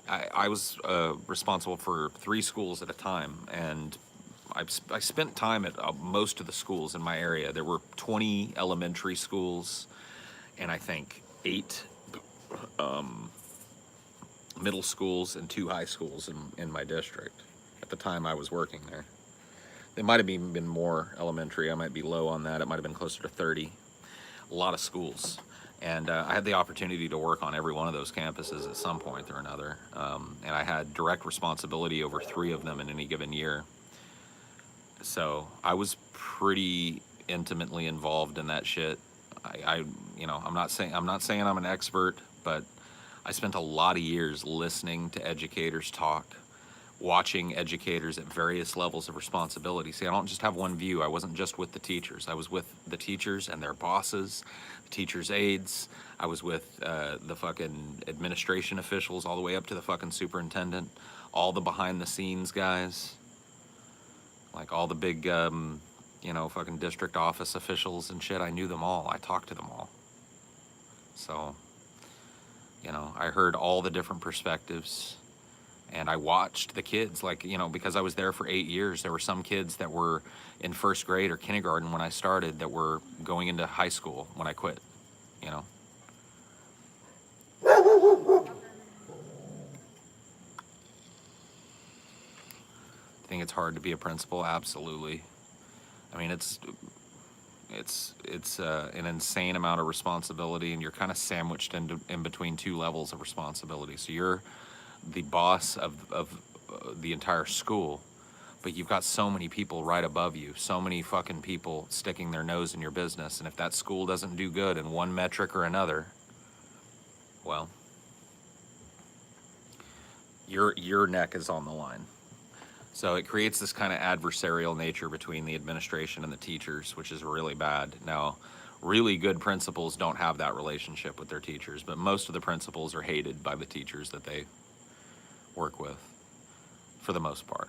I was responsible for 3 schools at a time, and I spent time at most of the schools in my area. There were 20 elementary schools, and I think 8 middle schools and 2 high schools in my district at the time I was working there. It might have even been more elementary. I might be low on that. It might have been closer to 30. A lot of schools. And I had the opportunity to work on every one of those campuses at some point or another. And I had direct responsibility over 3 of them in any given year. So I was pretty intimately involved in that shit. I'm not saying I'm an expert, but I spent a lot of years listening to educators talk, watching educators at various levels of responsibility. See, I don't just have one view. I wasn't just with the teachers. I was with the teachers and their bosses, the teachers' aides. I was with the fucking administration officials all the way up to the fucking superintendent, all the behind the scenes guys, like all the big, fucking district office officials and shit. I knew them all. I talked to them all. So, I heard all the different perspectives. And I watched the kids, because I was there for 8 years, there were some kids that were in first grade or kindergarten when I started that were going into high school when I quit, I think it's hard to be a principal, absolutely. I mean, it's an insane amount of responsibility, and you're kind of sandwiched in between 2 levels of responsibility. So you're the boss of the entire school, but you've got so many people right above you, so many fucking people sticking their nose in your business, and if that school doesn't do good in one metric or another, well, your neck is on the line. So it creates this kind of adversarial nature between the administration and the teachers, which is really bad. Now, really good principals don't have that relationship with their teachers, but most of the principals are hated by the teachers that they work with, for the most part.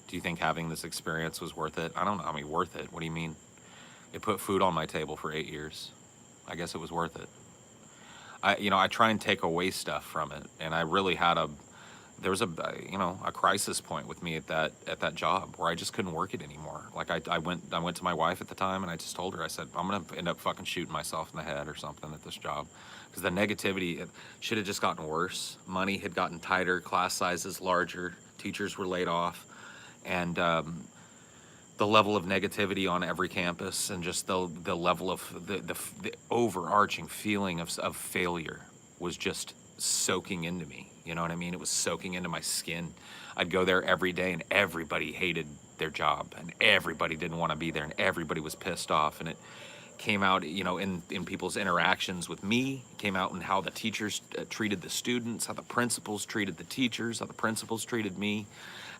Do you think having this experience was worth it? I don't know. I mean, worth it? What do you mean? It put food on my table for 8 years. I guess it was worth it. I try and take away stuff from it, and I really had there was a crisis point with me at that job where I just couldn't work it anymore. Like I went to my wife at the time, and I just told her, I said, I'm gonna end up fucking shooting myself in the head or something at this job, because the negativity should have just gotten worse. Money had gotten tighter, class sizes larger, teachers were laid off, and the level of negativity on every campus, and just the level of the overarching feeling of failure was just soaking into me. You know what I mean? It was soaking into my skin. I'd go there every day, and everybody hated their job, and everybody didn't want to be there, and everybody was pissed off. And it came out, in people's interactions with me. It came out in how the teachers treated the students, how the principals treated the teachers, how the principals treated me,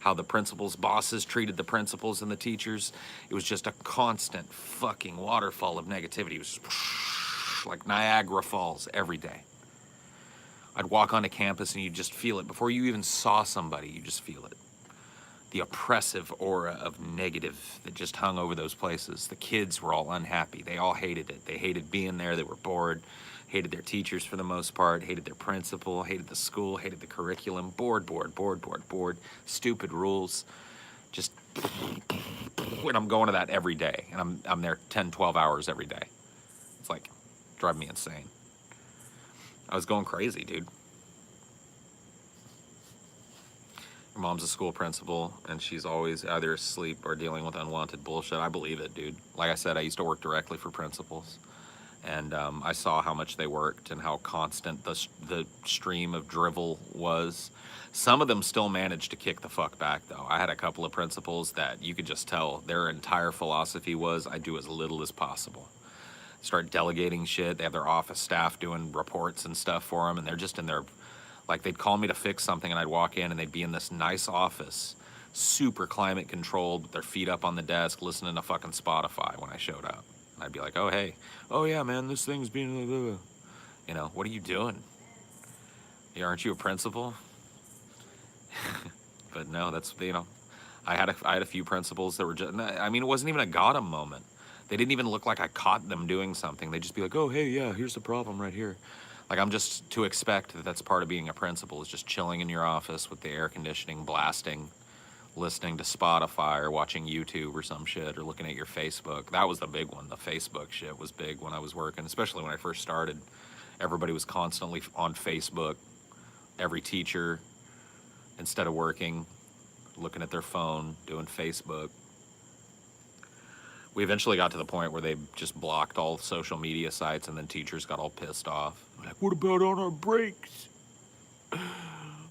how the principals' bosses treated the principals and the teachers. It was just a constant fucking waterfall of negativity. It was just like Niagara Falls every day. I'd walk onto campus and you'd just feel it. Before you even saw somebody, you just feel it. The oppressive aura of negative that just hung over those places. The kids were all unhappy. They all hated it. They hated being there. They were bored. Hated their teachers for the most part. Hated their principal. Hated the school. Hated the curriculum. Bored. Stupid rules. Just, when I'm going to that every day, and I'm there 10, 12 hours every day. It's like, driving me insane. I was going crazy, dude. Your mom's a school principal, and she's always either asleep or dealing with unwanted bullshit. I believe it, dude. Like I said, I used to work directly for principals, and I saw how much they worked and how constant the stream of drivel was. Some of them still managed to kick the fuck back, though. I had a couple of principals that you could just tell their entire philosophy was, I do as little as possible. Start delegating shit. They have their office staff doing reports and stuff for them, and they're just in their, like, they'd call me to fix something, and I'd walk in, and they'd be in this nice office, super climate controlled, with their feet up on the desk, listening to fucking Spotify when I showed up. And I'd be like, oh, hey, oh, yeah, man, this thing's being, what are you doing? Aren't you a principal? But no, that's, I had a few principals that were just, I mean, it wasn't even a got 'em moment. They didn't even look like I caught them doing something. They'd just be like, oh, hey, yeah, here's the problem right here. Like, I'm just to expect that that's part of being a principal, is just chilling in your office with the air conditioning blasting, listening to Spotify or watching YouTube or some shit, or looking at your Facebook. That was the big one. The Facebook shit was big when I was working, especially when I first started. Everybody was constantly on Facebook. Every teacher, instead of working, looking at their phone, doing Facebook. We eventually got to the point where they just blocked all social media sites, and then teachers got all pissed off. Like, what about on our breaks?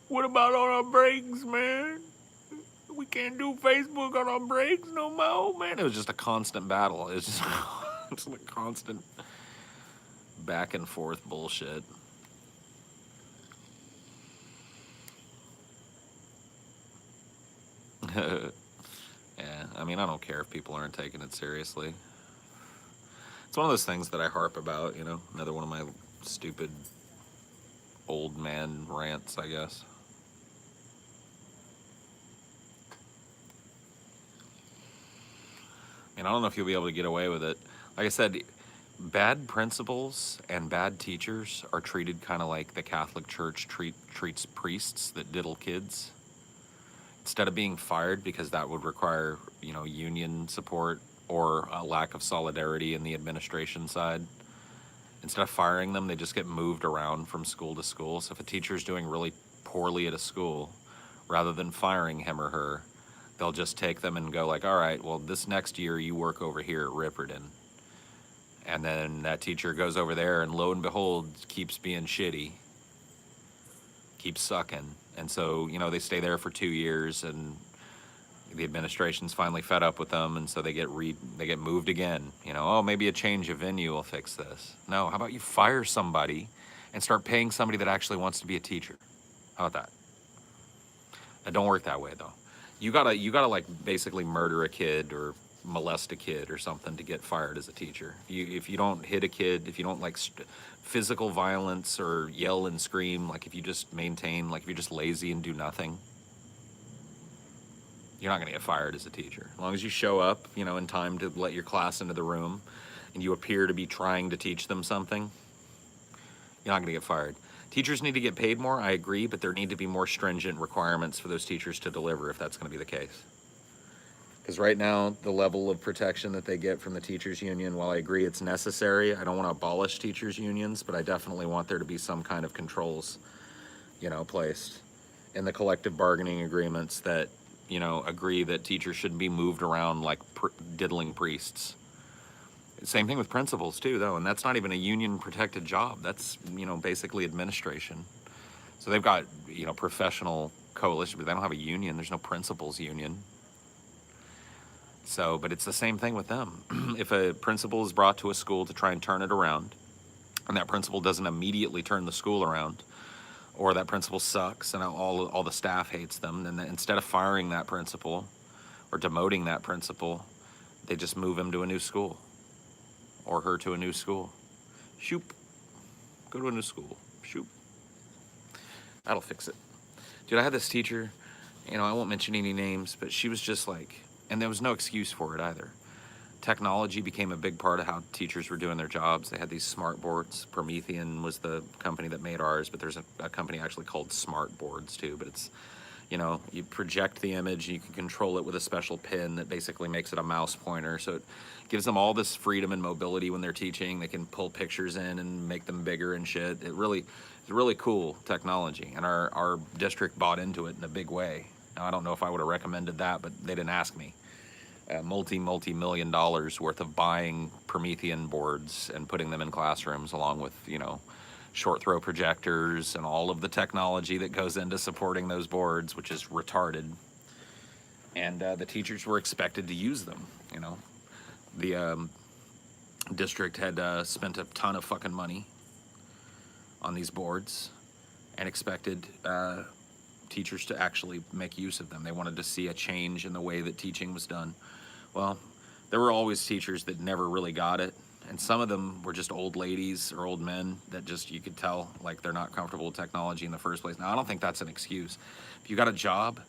What about on our breaks, man? We can't do Facebook on our breaks no more, man. It was just a constant battle. It was just, just a constant back and forth bullshit. Yeah, I mean, I don't care if people aren't taking it seriously. It's one of those things that I harp about, you know, another one of my stupid old man rants, I guess. And I don't know if you'll be able to get away with it. Like I said, bad principals and bad teachers are treated kind of like the Catholic Church treats priests that diddle kids. Instead of being fired, because that would require, you know, union support or a lack of solidarity in the administration side, instead of firing them, they just get moved around from school to school. So if a teacher's doing really poorly at a school, rather than firing him or her, they'll just take them and go like, all right, well, this next year you work over here at Ripperton. And then that teacher goes over there and lo and behold, keeps being shitty, keeps sucking. And so, you know, they stay there for 2 years, and the administration's finally fed up with them, and so they get moved again. You know, oh, maybe a change of venue will fix this. No, how about you fire somebody and start paying somebody that actually wants to be a teacher? How about that? It don't work that way, though. You gotta like basically murder a kid or molest a kid or something to get fired as a teacher. If you don't hit a kid, if you don't like physical violence or yell and scream, like if you just maintain, like if you're just lazy and do nothing, you're not gonna get fired as a teacher. As long as you show up, you know, in time to let your class into the room and you appear to be trying to teach them something, you're not gonna get fired. Teachers need to get paid more, I agree, but there need to be more stringent requirements for those teachers to deliver if that's gonna be the case. Because right now, the level of protection that they get from the teachers union, while I agree it's necessary, I don't want to abolish teachers unions, but I definitely want there to be some kind of controls, you know, placed in the collective bargaining agreements that, you know, agree that teachers shouldn't be moved around like diddling priests. Same thing with principals too, though, and that's not even a union protected job. That's, you know, basically administration. So they've got, you know, professional coalition, but they don't have a union. There's no principals union. So, but it's the same thing with them. If a principal is brought to a school to try and turn it around, and that principal doesn't immediately turn the school around, or that principal sucks and all the staff hates them, then instead of firing that principal or demoting that principal, they just move him to a new school or her to a new school. Shoop. Go to a new school. Shoop. That'll fix it. Dude, I had this teacher, you know, I won't mention any names, but she was just like, and there was no excuse for it either. Technology became a big part of how teachers were doing their jobs. They had these smart boards. Promethean was the company that made ours, but there's a company actually called Smart Boards too. But it's, you know, you project the image, you can control it with a special pin that basically makes it a mouse pointer. So it gives them all this freedom and mobility when they're teaching. They can pull pictures in and make them bigger and shit. It's really cool technology, and our district bought into it in a big way. Now, I don't know if I would have recommended that, but they didn't ask me. Multi-million dollars worth of buying Promethean boards and putting them in classrooms, along with, you know, short throw projectors and all of the technology that goes into supporting those boards, which is retarded. And the teachers were expected to use them, you know. The district had spent a ton of fucking money on these boards and expected teachers to actually make use of them. They wanted to see a change in the way that teaching was done. Well, there were always teachers that never really got it, and some of them were just old ladies or old men that just, you could tell, like, they're not comfortable with technology in the first place. Now, I don't think that's an excuse. If you got a job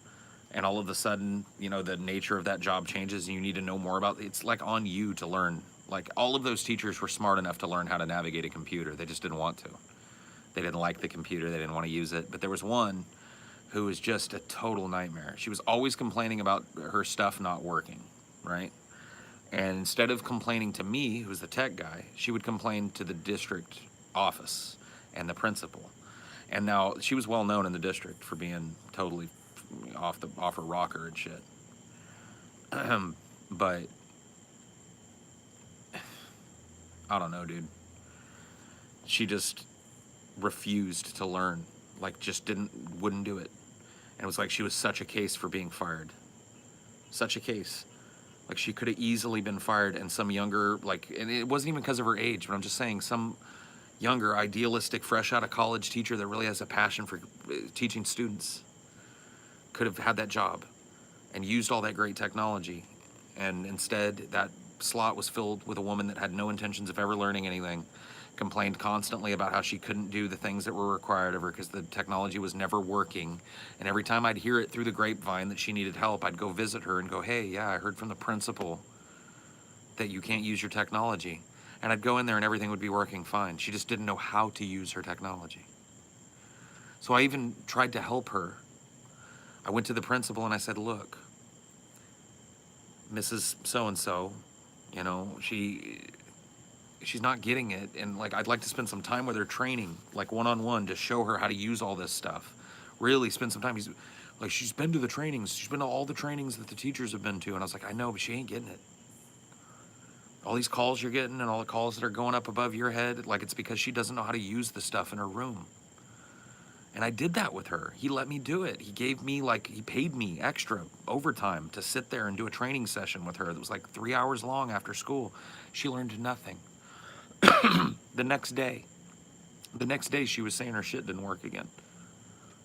and all of a sudden, you know, the nature of that job changes and you need to know more about it, it's like on you to learn. Like, all of those teachers were smart enough to learn how to navigate a computer. They just didn't want to. They didn't like the computer. They didn't want to use it. But there was one who was just a total nightmare. She was always complaining about her stuff not working, right? And instead of complaining to me, who's the tech guy, she would complain to the district office and the principal. And now she was well known in the district for being totally off her rocker and shit. But I don't know, dude. She just refused to learn. Like, just wouldn't do it. And it was like she was such a case for being fired. Such a case. Like, she could have easily been fired, and some younger, like, and it wasn't even because of her age, but I'm just saying, some younger, idealistic, fresh out of college teacher that really has a passion for teaching students could have had that job and used all that great technology. And instead, that slot was filled with a woman that had no intentions of ever learning anything, complained constantly about how she couldn't do the things that were required of her because the technology was never working. And every time I'd hear it through the grapevine that she needed help, I'd go visit her and go, hey, yeah, I heard from the principal that you can't use your technology. And I'd go in there and everything would be working fine. She just didn't know how to use her technology. So I even tried to help her. I went to the principal and I said, look, Mrs. So-and-so, you know, she's not getting it, and like I'd like to spend some time with her training, like one-on-one, to show her how to use all this stuff. Really spend some time. He's like, she's been to the trainings, she's been to all the trainings that the teachers have been to, and I was like, I know, but she ain't getting it. All these calls you're getting and all the calls that are going up above your head, like, it's because she doesn't know how to use the stuff in her room. And I did that with her. He let me do it. He gave me, like, he paid me extra overtime to sit there and do a training session with her that was like 3 hours long after school. She learned nothing. The next day she was saying her shit didn't work again.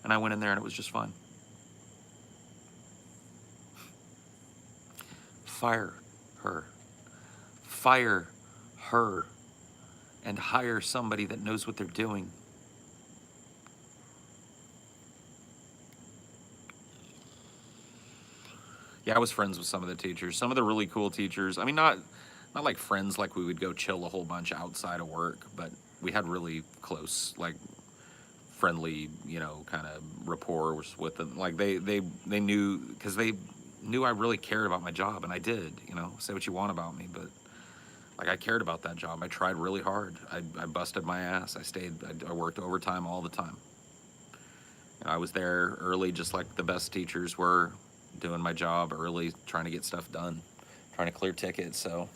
And I went in there and it was just fine. Fire her. Fire her. And hire somebody that knows what they're doing. Yeah, I was friends with some of the teachers. Some of the really cool teachers. I mean, not like friends, like we would go chill a whole bunch outside of work, but we had really close, like, friendly, you know, kind of rapport with them. Like, they knew, because they knew I really cared about my job, and I did, you know, say what you want about me, but like, I cared about that job. I tried really hard. I busted my ass. I worked overtime all the time. And I was there early, just like the best teachers were, doing my job early, trying to get stuff done, trying to clear tickets. So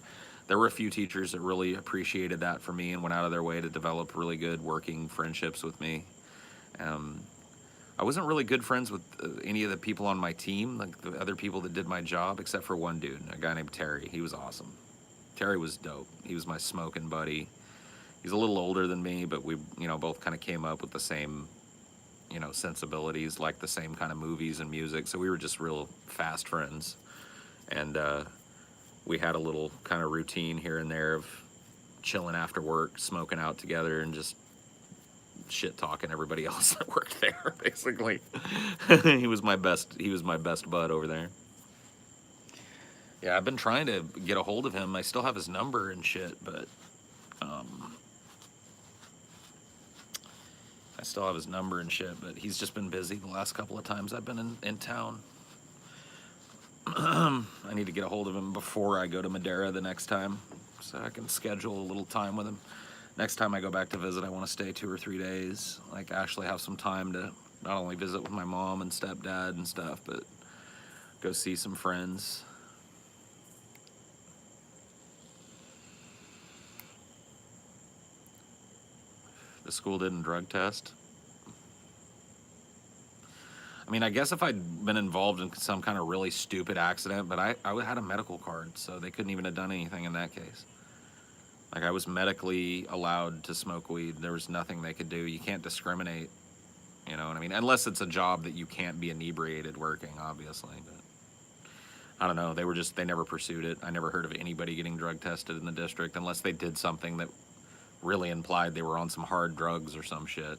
there were a few teachers that really appreciated that for me and went out of their way to develop really good working friendships with me. I wasn't really good friends with any of the people on my team, like the other people that did my job, except for one dude, a guy named Terry. He was awesome. Terry was dope. He was my smoking buddy. He's a little older than me, but we, you know, both kind of came up with the same, you know, sensibilities, like the same kind of movies and music. So we were just real fast friends. And we had a little kind of routine here and there of chilling after work, smoking out together, and just shit talking everybody else that worked there, basically. He was my best bud over there. Yeah, I've been trying to get a hold of him. I still have his number and shit, but he's just been busy the last couple of times I've been in town. I need to get a hold of him before I go to Madeira the next time, so I can schedule a little time with him. Next time I go back to visit, I want to stay 2 or 3 days. Like, actually have some time to not only visit with my mom and stepdad and stuff, but go see some friends. The school didn't drug test. I mean, I guess if I'd been involved in some kind of really stupid accident, but I had a medical card, so they couldn't even have done anything in that case. Like, I was medically allowed to smoke weed. There was nothing they could do. You can't discriminate, you know what I mean? Unless it's a job that you can't be inebriated working, obviously, but I don't know. They never pursued it. I never heard of anybody getting drug tested in the district unless they did something that really implied they were on some hard drugs or some shit.